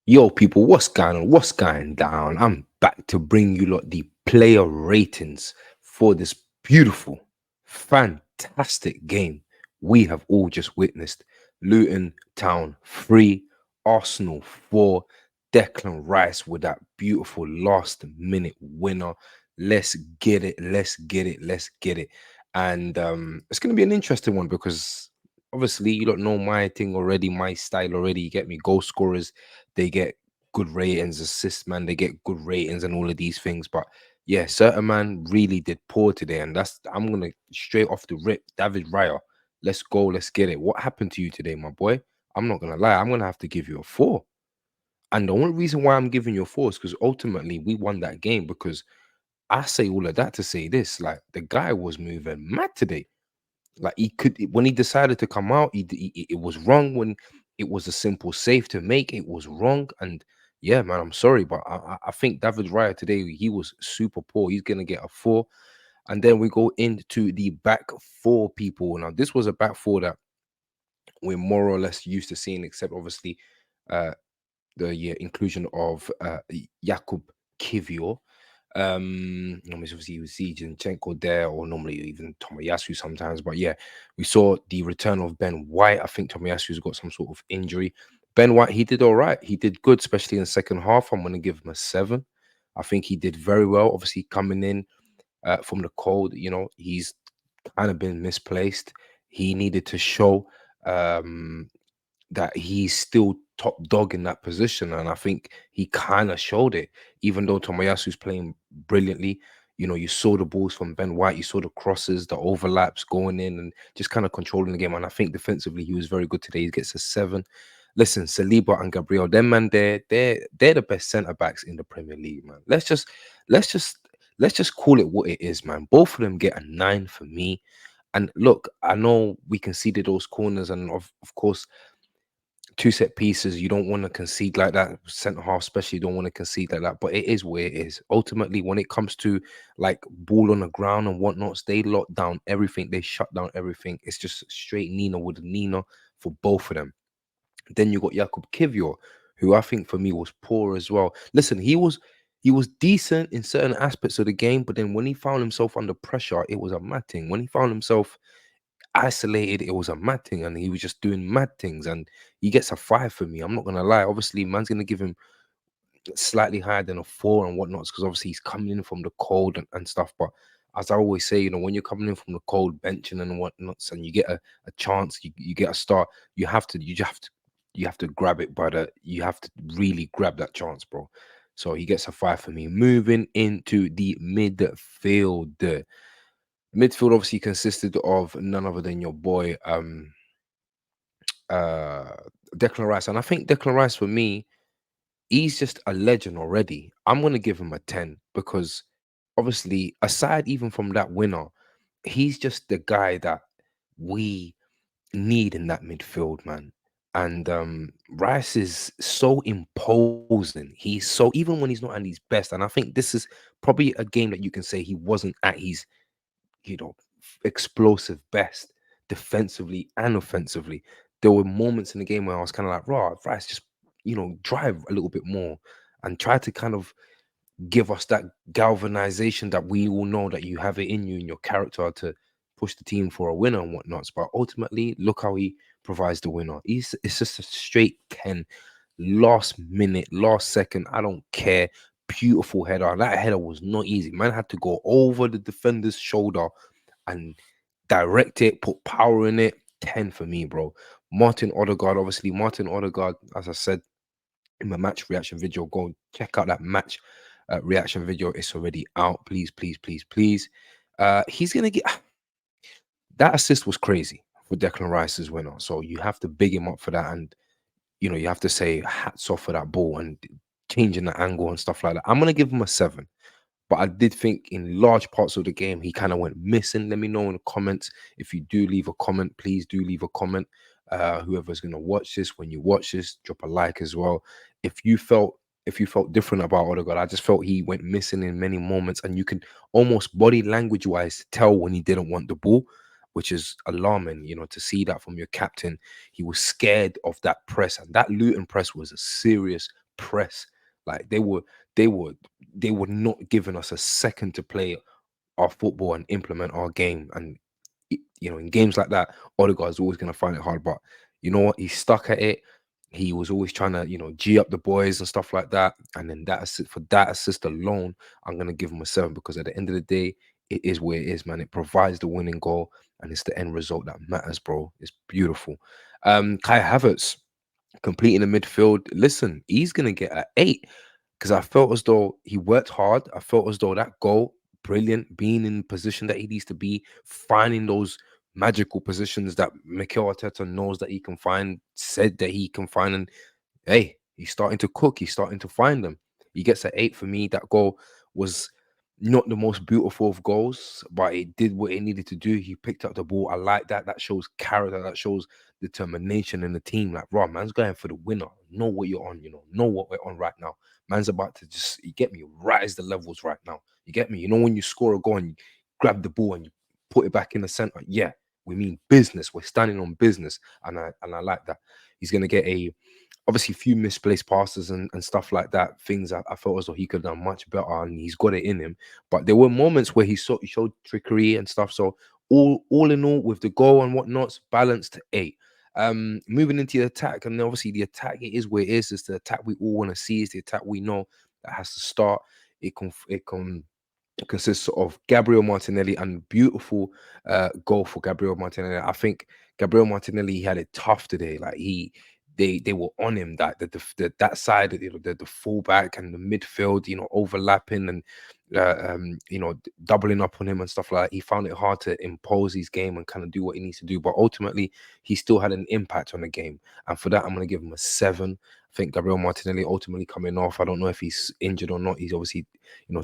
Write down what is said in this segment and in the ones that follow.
Yo, people, what's going on? What's going down? I'm back to bring you lot the player ratings for this beautiful, fantastic game we have all just witnessed. Luton Town 3, Arsenal 4, Declan Rice with that beautiful last minute winner. Let's get it, let's get it, let's get it. And it's going to be an interesting one because obviously you don't know my thing already, my style already. You get me, goal scorers, they get good ratings, assists, man, they get good ratings and all of these things. But yeah, certain man really did poor today, and that's I'm gonna straight off the rip, David Raya. Let's go, let's get it. What happened to you today, my boy? I'm not gonna lie, I'm gonna have to give you a four. And the only reason why I'm giving you a four is because ultimately we won that game. Because I say all of that to say this: like the guy was moving mad today. Like he could when he decided to come out, it was wrong. When it was a simple save to make, it was wrong. And yeah, man, I'm sorry, but I think David Raya today he was super poor. He's gonna get a four. And then we go into the back four people. Now this was a back four that we're more or less used to seeing, except obviously uh the inclusion of Jakub Kivior. Obviously you see Zinchenko there, or normally even Tomoyasu sometimes. But yeah, we saw the return of Ben White. I think Tomiyasu's got some sort of injury. Ben White, he did all right. He did good, especially in the second half. I'm going to give him a seven. I think he did very well. Obviously, coming in from the cold, he's kind of been misplaced. He needed to show. Um, that he's still top dog in that position. And I think he kind of showed it, even though Tomoyasu's playing brilliantly. You saw the balls from Ben White, you saw the crosses, the overlaps going in, and just kind of controlling the game. And I think defensively, he was very good today. He gets a seven. Listen, Saliba and Gabriel, them man, they're the best centre backs in the Premier League, man. Let's just let's just call it what it is, man. Both of them get a nine for me. And look, I know we conceded those corners, and of course, two set pieces. You don't want to concede like that. Centre half, especially, you don't want to concede like that. But it is where it is. Ultimately, when it comes to like ball on the ground and whatnots, they lock down everything. They shut down everything. It's just straight Nina with a Nina for both of them. Then you got Jakub Kivior, who I think for me was poor as well. Listen, he was decent in certain aspects of the game, but then when he found himself under pressure, it was a mad thing. When he found himself isolated, it was a mad thing, and he was just doing mad things. And he gets a five for me. I'm not gonna lie. Obviously, man's gonna give him slightly higher than a four and whatnot, because obviously he's coming in from the cold and stuff. But as I always say, when you're coming in from the cold, benching and whatnots, and you get a chance, you get a start, you have to grab it, brother. You have to really grab that chance, bro. So he gets a five for me. Moving into the midfield. The midfield obviously consisted of none other than your boy uh Declan Rice. And I think Declan Rice for me, he's just a legend already. I'm gonna give him a 10 because obviously, aside even from that winner, he's just the guy that we need in that midfield, man. And Rice is so imposing. He's so even when he's not at his best, and I think this is probably a game that you can say he wasn't at his explosive best defensively and offensively. There were moments in the game where I was kind of like, "Raw, Rice, just drive a little bit more and try to kind of give us that galvanization that we all know that you have it in you, in your character, to push the team for a winner and whatnots." But ultimately, look how he provides the winner. It's just a straight 10. Last minute, last second, I don't care. Beautiful header. That header was not easy. Man had to go over the defender's shoulder and direct it, put power in it. 10 for me, bro. Martin Odegaard, obviously, Martin Odegaard, as I said in my match reaction video, go and check out that match reaction video. It's already out. Please, please, please, please. He's gonna get that assist was crazy for Declan Rice's winner. So you have to big him up for that, and you have to say hats off for that ball and changing the angle and stuff like that. I'm gonna give him a seven. But I did think in large parts of the game, he kind of went missing. Let me know in the comments. If you do leave a comment, please do leave a comment. Whoever's going to watch this, when you watch this, drop a like as well. If you felt if you felt different about Odegaard, I just felt he went missing in many moments, and you can almost body language wise tell when he didn't want the ball, which is alarming. To see that from your captain. He was scared of that press, and that Luton press was a serious press. Like they were they were not giving us a second to play our football and implement our game. And in games like that, Odegaard's always going to find it hard. But you know what? He stuck at it. He was always trying to, g up the boys and stuff like that. And then for that assist alone, I'm going to give him a 7, because at the end of the day, it is where it is, man. It provides the winning goal, and it's the end result that matters, bro. It's beautiful. Kai Havertz completing the midfield. Listen, he's going to get an 8, because I felt as though he worked hard. I felt as though that goal, brilliant, being in position that he needs to be, finding those magical positions that Mikel Arteta knows that he can find, said that he can find, and hey, he's starting to cook. He's starting to find them. He gets an 8 for me. That goal was not the most beautiful of goals, but it did what it needed to do. He picked up the ball. I like that. That shows character. That shows determination in the team. Like, raw man's going for the winner. Know what you're on. Know what we're on right now. Man's about to just, you get me, rise the levels right now. You get me. When you score a goal and you grab the ball and you put it back in the center. Yeah, we mean business. We're standing on business, and I like that. He's gonna get obviously a few misplaced passes and stuff like that. Things I felt as though he could have done much better, and he's got it in him. But there were moments where he showed trickery and stuff. So all in all, with the goal and whatnot, balanced 8. Moving into the attack, and obviously the attack, it is where it is. It's the attack we all want to see. It's the attack we know that has to start. It consists of Gabriel Martinelli, and beautiful goal for Gabriel Martinelli. I think Gabriel Martinelli, he had it tough today. Like they were on him, that that side, the fullback and the midfield, overlapping and doubling up on him and stuff like that. He found it hard to impose his game and kind of do what he needs to do, but ultimately he still had an impact on the game, and for that I'm going to give him a 7. I think Gabriel Martinelli ultimately coming off. I don't know if he's injured or not. He's obviously,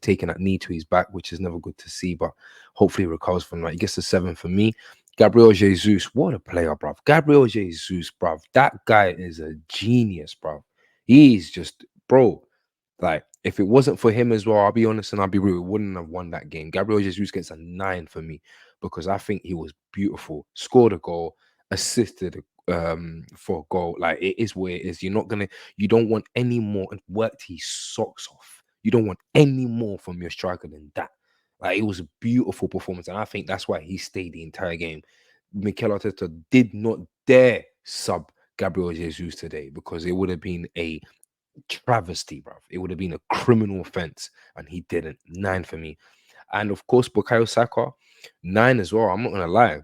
taking that knee to his back, which is never good to see, but hopefully he recovers from that. He gets a 7 for me. Gabriel Jesus, what a player, bruv. Gabriel Jesus, bruv. That guy is a genius, bruv. He's just, bro, like, if it wasn't for him as well, I'll be honest and I'll be real, we wouldn't have won that game. Gabriel Jesus gets a 9 for me, because I think he was beautiful. Scored a goal, assisted for a goal. Like, it is where it is. You don't want any more, and worked his socks off. You don't want any more from your striker than that. Like, it was a beautiful performance, and I think that's why he stayed the entire game. Mikel Arteta did not dare sub Gabriel Jesus today, because it would have been a travesty, bruv. It would have been a criminal offense, and he didn't. 9 for me. And of course, Bukayo Saka, 9 as well. I'm not gonna lie.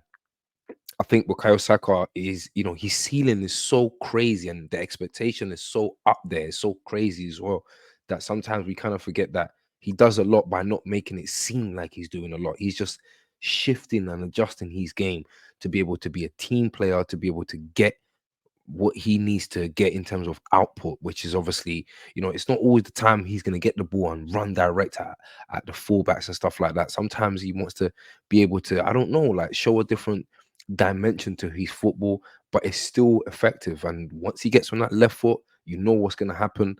I think Bukayo Saka is, his ceiling is so crazy, and the expectation is so up there, it's so crazy as well, that sometimes we kind of forget that he does a lot by not making it seem like he's doing a lot. He's just shifting and adjusting his game to be able to be a team player, to be able to get what he needs to get in terms of output, which is obviously, it's not always the time he's going to get the ball and run direct at the fullbacks and stuff like that. Sometimes he wants to be able to, I don't know, like, show a different dimension to his football, but it's still effective. And once he gets on that left foot, you know what's going to happen.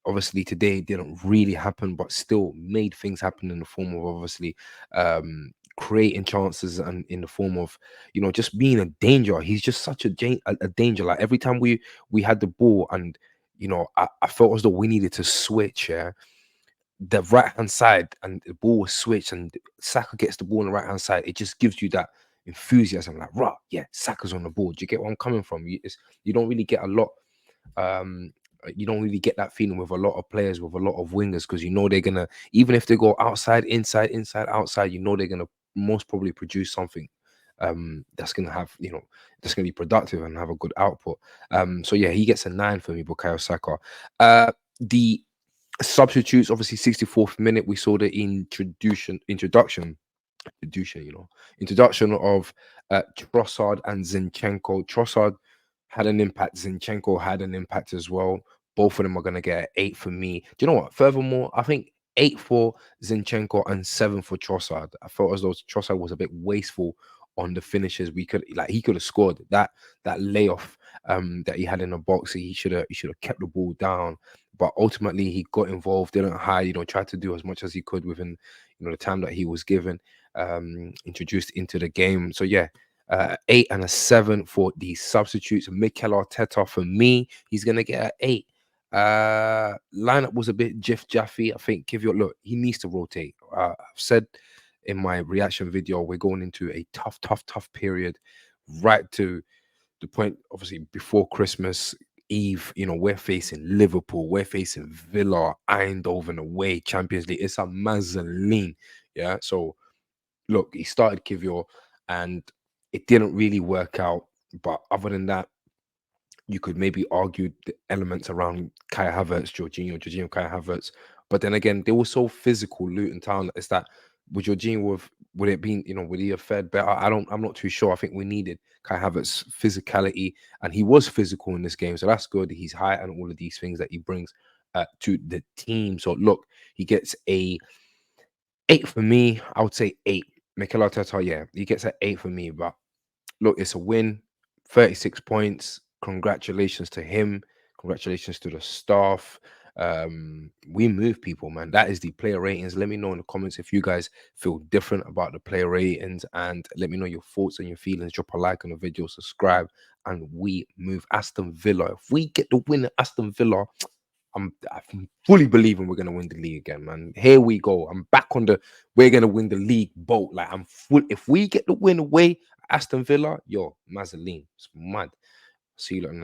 Obviously today it didn't really happen, but still made things happen in the form of, obviously, creating chances, and in the form of, just being a danger. He's just such a danger. Like, every time we had the ball, and I felt as though we needed to switch, yeah, the right hand side, and the ball was switched, and Saka gets the ball on the right hand side, it just gives you that enthusiasm, like, right, yeah, Saka's on the ball. Do you get where I'm coming from? You don't really get a lot, um you don't really get that feeling with a lot of players, with a lot of wingers, because they're gonna, even if they go outside, inside, outside, they're gonna most probably produce something that's gonna have, that's gonna be productive and have a good output. So yeah, he gets a 9 for me, Bukayo Saka. The substitutes, obviously 64th minute, we saw the introduction of Trossard and Zinchenko. Trossard had an impact. Zinchenko had an impact as well. Both of them are going to get an 8 for me. Do you know what? Furthermore, I think 8 for Zinchenko and 7 for Trossard. I felt as though Trossard was a bit wasteful on the finishes. He could have scored that layoff that he had in the box. He should have kept the ball down. But ultimately, he got involved, didn't hide, tried to do as much as he could within, the time that he was given, introduced into the game. So yeah, 8 and a 7 for the substitutes. Mikel Arteta, for me, he's gonna get an 8. Lineup was a bit jiff jaffy. I think give your look, he needs to rotate. I've said in my reaction video, we're going into a tough period, right to the point, obviously, before Christmas Eve. We're facing Liverpool, we're facing Villa, Eindhoven away, Champions League. It's a mazzoline. Yeah. So look, he started Kivior and it didn't really work out. But other than that, you could maybe argue the elements around Kai Havertz, Jorginho, Kai Havertz. But then again, they were so physical, Luton Town. It's that would Jorginho have would it been, would he have fared better? I'm not too sure. I think we needed Kai Havertz physicality, and he was physical in this game. So that's good. He's high and all of these things that he brings to the team. So look, he gets a 8 for me. I would say 8. Mikel Arteta, yeah, he gets an 8 for me, but look, it's a win, 36 points. Congratulations to him. Congratulations to the staff. We move people, man. That is the player ratings. Let me know in the comments if you guys feel different about the player ratings, and let me know your thoughts and your feelings. Drop a like on the video, subscribe, and we move. Aston Villa. If we get the win at Aston Villa, I'm fully believing we're gonna win the league again, man. Here we go. I'm back on the we're gonna win the league boat. Like I'm full. If we get the win away, Aston Villa, yo, Mazzoline, it's mad. See you later.